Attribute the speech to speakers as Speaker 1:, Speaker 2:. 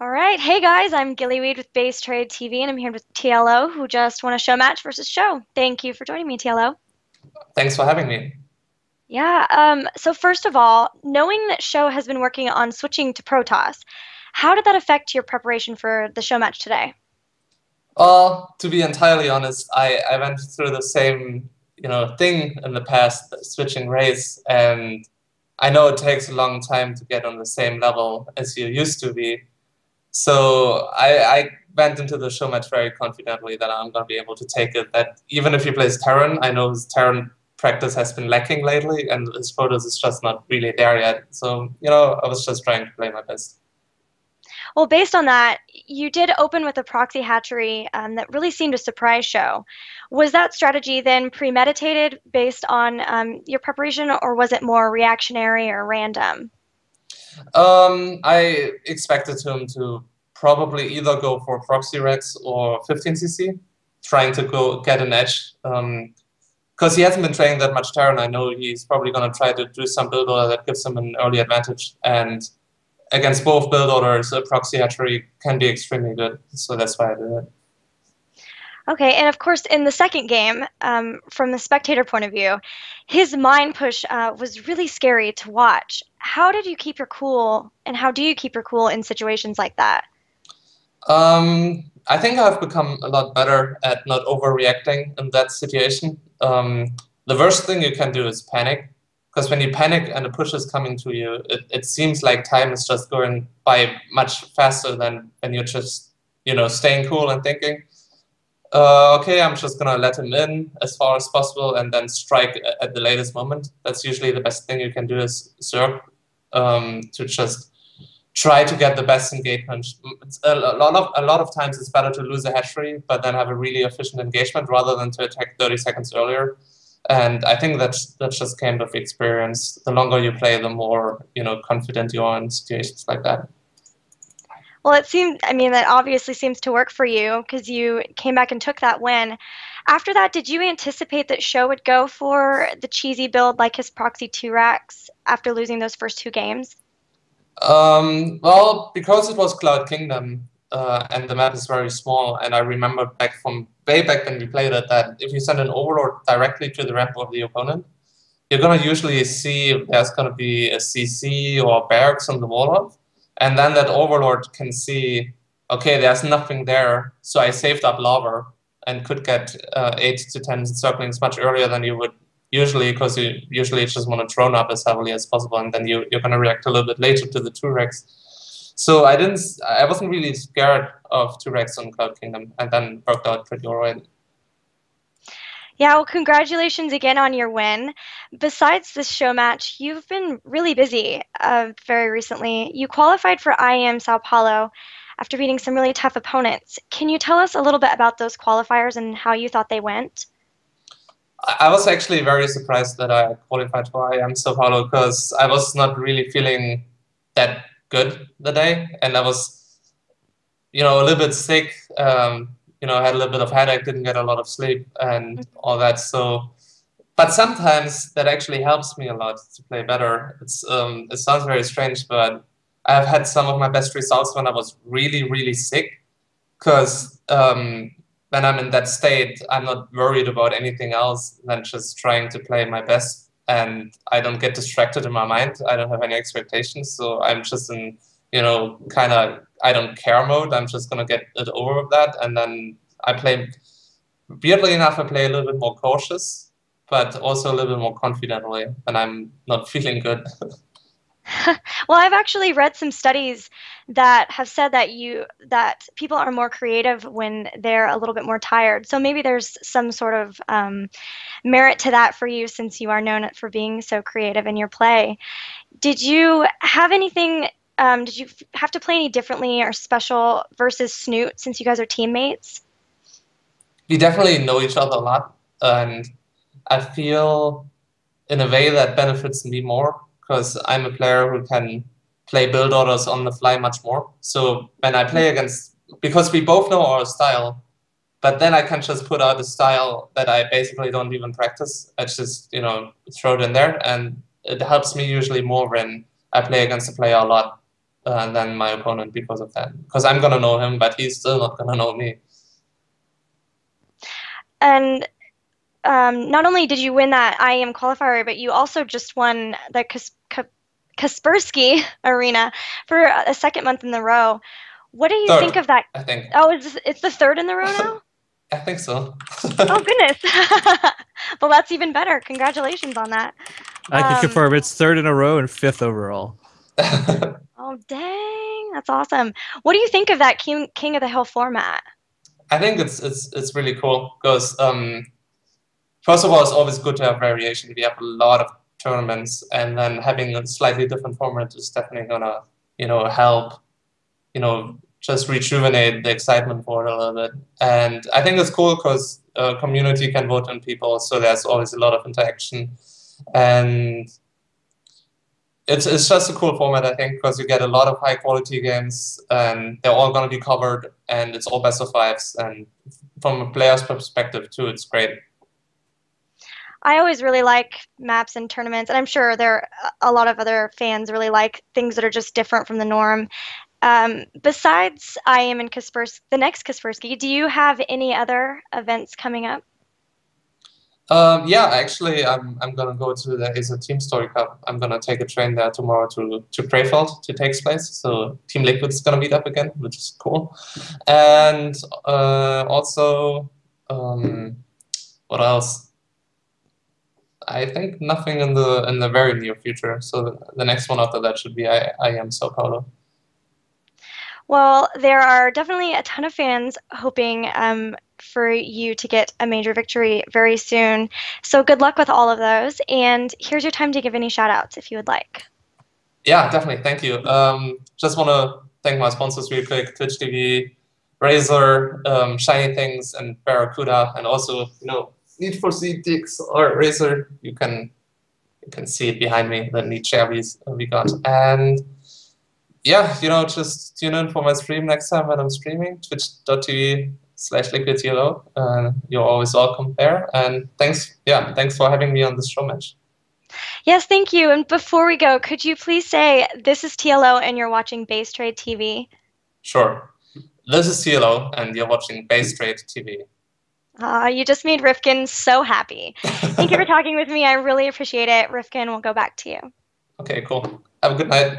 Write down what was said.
Speaker 1: All right. Hey guys, I'm Gillyweed with Base Trade TV and I'm here with TLO who just won a show match versus show. Thank you for joining me, TLO.
Speaker 2: Thanks for having me.
Speaker 1: Yeah, so first of all, knowing that show has been working on switching to Protoss, how did that affect your preparation for the show match today?
Speaker 2: Well, to be entirely honest, I went through the same, thing in the past, switching race, and I know it takes a long time to get on the same level as you used to be. So I went into the show match very confidently that I'm going to be able to take it. That even if he plays Terran, I know his Terran practice has been lacking lately, and his photos is just not really there yet. So, I was just trying to play my best.
Speaker 1: Well, based on that, you did open with a proxy hatchery that really seemed a surprise show. Was that strategy then premeditated based on your preparation, or was it more reactionary or random?
Speaker 2: I expected him to probably either go for proxy Rex or 15cc, trying to go get an edge. Because he hasn't been training that much Terran, I know he's probably going to try to do some build order that gives him an early advantage. And against both build orders, a proxy hatchery can be extremely good. So that's why I did it.
Speaker 1: Okay, and of course, in the second game, from the spectator point of view, his mind push was really scary to watch. How did you keep your cool, and how do you keep your cool in situations like that?
Speaker 2: I think I've become a lot better at not overreacting in that situation. The worst thing you can do is panic, because when you panic and a push is coming to you, it seems like time is just going by much faster than when you're just, staying cool and thinking, okay, I'm just gonna let him in as far as possible and then strike at the latest moment. That's usually the best thing you can do is Zerg, to just try to get the best engagement. It's a lot of times it's better to lose a hatchery, but then have a really efficient engagement rather than to attack 30 seconds earlier. And I think that just came with experience. The longer you play, the more confident you are in situations like that.
Speaker 1: Well, I mean, that obviously seems to work for you because you came back and took that win. After that, did you anticipate that Show would go for the cheesy build like his Proxy 2 racks after losing those first two games?
Speaker 2: Well, because it was Cloud Kingdom, and the map is very small, and I remember back from way back when we played it that if you send an overlord directly to the ramp of the opponent, you're gonna usually see if there's gonna be a CC or barracks on the wall of, and then that overlord can see, okay, there's nothing there, so I saved up lava and could get 8 to 10 circlings much earlier than you would usually, because you usually just want to drone up as heavily as possible, and then you're gonna react a little bit later to the 2-Rex. So I wasn't really scared of 2-Rex on Cloud Kingdom, and then worked out pretty alright.
Speaker 1: Yeah, well, congratulations again on your win. Besides this show match, you've been really busy very recently. You qualified for IEM Sao Paulo after beating some really tough opponents. Can you tell us a little bit about those qualifiers and how you thought they went?
Speaker 2: I was actually very surprised that I qualified for IM Sao Paulo because I was not really feeling that good the day, and I was, a little bit sick. I had a little bit of headache, didn't get a lot of sleep, and all that. So, but sometimes that actually helps me a lot to play better. It sounds very strange, but I've had some of my best results when I was really, really sick because when I'm in that state, I'm not worried about anything else than just trying to play my best. And I don't get distracted in my mind. I don't have any expectations. So I'm just in, kind of, I don't care mode. I'm just going to get it over with that. And then I play, weirdly enough, I play a little bit more cautious, but also a little bit more confidently when I'm not feeling good.
Speaker 1: Well, I've actually read some studies that have said that people are more creative when they're a little bit more tired. So maybe there's some sort of merit to that for you since you are known for being so creative in your play. Did you have anything, did you have to play any differently or special versus Snoot since you guys are teammates?
Speaker 2: We definitely know each other a lot. And I feel in a way that benefits me more because I'm a player who can play build orders on the fly much more. So when I play against, because we both know our style, but then I can just put out a style that I basically don't even practice. I just, throw it in there, and it helps me usually more when I play against a player a lot. than my opponent because of that. Because I'm gonna know him, but he's still not gonna know me.
Speaker 1: And not only did you win that IEM qualifier, but you also just won the Kaspersky Arena for a second month in a row. What do you think
Speaker 2: Third,
Speaker 1: of that?
Speaker 2: I think.
Speaker 1: Oh, it's the third in the row now?
Speaker 2: I think so.
Speaker 1: Oh, goodness. Well, that's even better. Congratulations on that.
Speaker 3: I can
Speaker 1: Um,
Speaker 3: confirm it's third in a row and fifth overall.
Speaker 1: oh, dang. That's awesome. What do you think of that King of the Hill format?
Speaker 2: I think it's really cool because first of all, it's always good to have variation. We have a lot of tournaments, and then having a slightly different format is definitely gonna, help, just rejuvenate the excitement for it a little bit. And I think it's cool because community can vote on people, so there's always a lot of interaction, and it's just a cool format, I think, because you get a lot of high quality games, and they're all gonna be covered, and it's all best of fives, and from a player's perspective too, it's great.
Speaker 1: I always really like maps and tournaments, and I'm sure there are a lot of other fans really like things that are just different from the norm. Besides I am in the next Kaspersky, do you have any other events coming up?
Speaker 2: Yeah, actually, I'm gonna go to the Acer Team Story Cup. I'm gonna take a train there tomorrow to Krefeld to takes place. So Team Liquid's gonna meet up again, which is cool. And also, what else? I think nothing in the very near future. So the next one after that should be I am Sao Paulo.
Speaker 1: Well, there are definitely a ton of fans hoping for you to get a major victory very soon. So good luck with all of those. And here's your time to give any shout outs if you would like.
Speaker 2: Yeah, definitely. Thank you. Just want to thank my sponsors real quick: Twitch TV, Razer, Shiny Things, and Barracuda, and also Need for Speed Dix or Razer. You can see it behind me, the neat Cherries we got. And yeah, just tune in for my stream next time when I'm streaming, twitch.tv/liquidtlo. You're always welcome there. And thanks for having me on this show match.
Speaker 1: Yes, thank you. And before we go, could you please say this is TLO and you're watching Base Trade TV?
Speaker 2: Sure. This is TLO, and you're watching Base Trade TV.
Speaker 1: You just made Rifkin so happy. Thank you for talking with me. I really appreciate it. Rifkin, we'll go back to you.
Speaker 2: Okay, cool. Have a good night.